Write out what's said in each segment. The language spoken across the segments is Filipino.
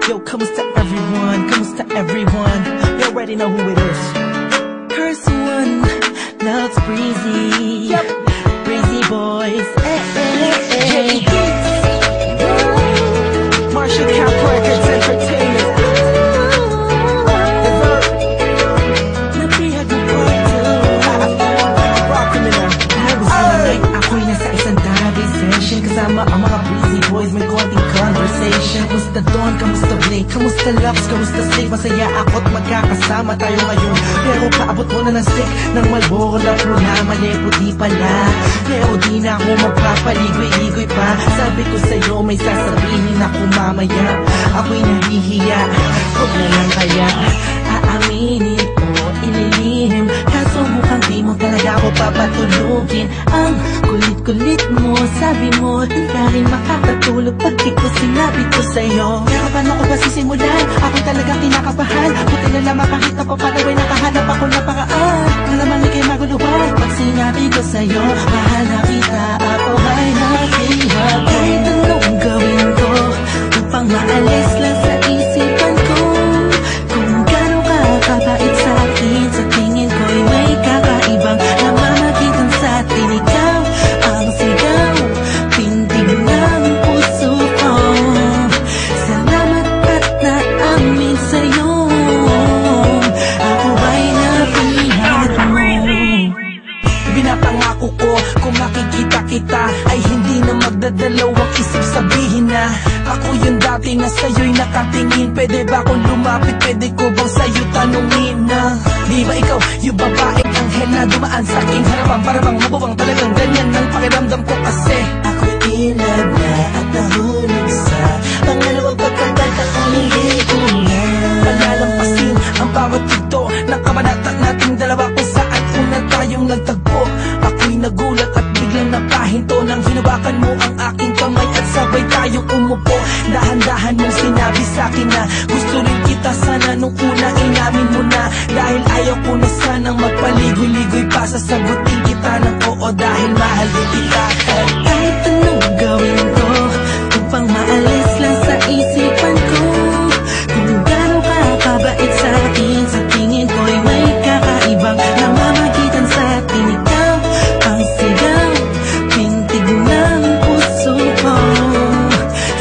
Yo, kamusta everyone? Kamusta everyone? You already know who it is. Curse one, loves Breezy. Yep, Breezy boys. Jay Beats. Marshall Cap Records Entertainment. Napihag mo po ito. Rock me na. Halos na night, ako'y nasa isang therapy session. Kasama ang mga Breezy boys, may konting conversation. Kamusta Don? Kamusta Blake? Kamusta Lux? Kamusta Slave? Masaya ako't magkakasama tayo ngayon. Pero paabot mo na ng stick ng Malboro na programa. Puti pala, pero di na ako magpapaligoy-ligoy pa. Sabi ko sa'yo may sasabihin ako mamaya. Ako'y nahihiya, huwag na lang kaya aaminin o ililihim. Kaso mukhang di mo talaga ako papatulugin. Ang kulit-kulit mo, sabi mo di ka rin makakatulog pag di ko sinabi ko sa'yo. Pero paano ko ba sisimulan? Ako talagang kinakabahan. Buti na lamang kahit ako palaway nakahanap ako na paraan. Nalaman ikay maguluhan pag sinabi ko sa'yo mahal na kita, ako ay nakihat. Kahit anong gawin ko upang maalis lang sa isipan ko kung gano'n ka kabait sa akin. Sa tingin ko'y may kakaibang namamagitan sa atin. Ikaw ang sigaw, tindig ng puso ko. Salamat at naamin sa'yo, ako ay napihat mo. Binapangako ko kung makikita kita ay hindi na magdadalawang isip sabihin na ako yung dati na sa'yo'y nakatingin. Pwede ba akong lumapit? Pwede ko bang sa'yo tanungin na di ba ikaw yung babaeng anghel na dumaan sa aking harapan? Para bang mabuwang talagang ganyan ng pakiramdam ko kasi ako'y ilag na at nahulog sa pangalawang pagkakataong hindi ko na palalampasin ang bawat ito ng kabanata nating dalawa kung saan una tayong nagtagpo. Ako'y nagulat at biglang napahinto nang hinawakan mo ang aking kamay at sabay tayong umupo. Dahan-dahan mong sinabi sa'kin na gusto rin kita sana nung una inamin mo na. Dahil ayaw ko na sanang magpaligoy-ligoy pa, sasagutin kita ng oo dahil mahal din kita. Kahit anong gawin ko upang maalis lang sa isipan ko kung gano'n ka kabait sa akin. Sa tingin ko'y may kakaibang namamagitan sa atin. Ikaw ang sigaw, pintig ng puso ko.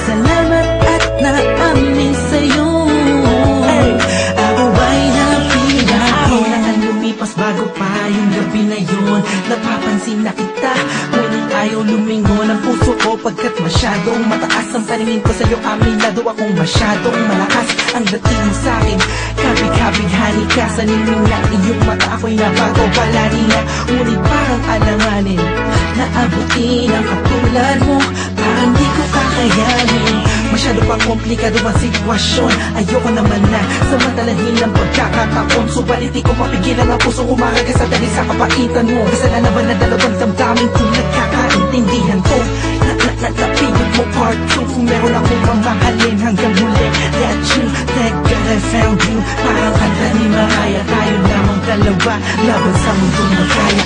Salamat at naamin sa'yo, ako ay napihat. Ako na ang lumipas bago pa yung gabi na yun. Napapansin na kita, ngunit ayaw lumingon ang puso ko pagkat masyadong mataas ang paningin ko sa'yo. Aminado akong masyadong malakas ang dating mo sa'kin. Kabig-kabig-hani ka sa ningning ng iyong mata. Ako'y nabago pala niya, ngunit parang alanganin na abutin ang katulad mo. Parang di ko kakayanin, masyado pa komplikado ang sitwasyon. Ayoko naman na samantalahin ng pagkakataon. Subalit di ko mapigilan ang pusong umaragas sa dali sa kapaitan mo. Kasalanan ba na dalawang damdamin kung nagkakaintindihan ko? Napigil mo part 2 kung meron akong mamahalin hanggang huli. That you, thank God I found you. Parang kanta ni Mariah, tayo lamang dalawa laban sa mundong magkaya.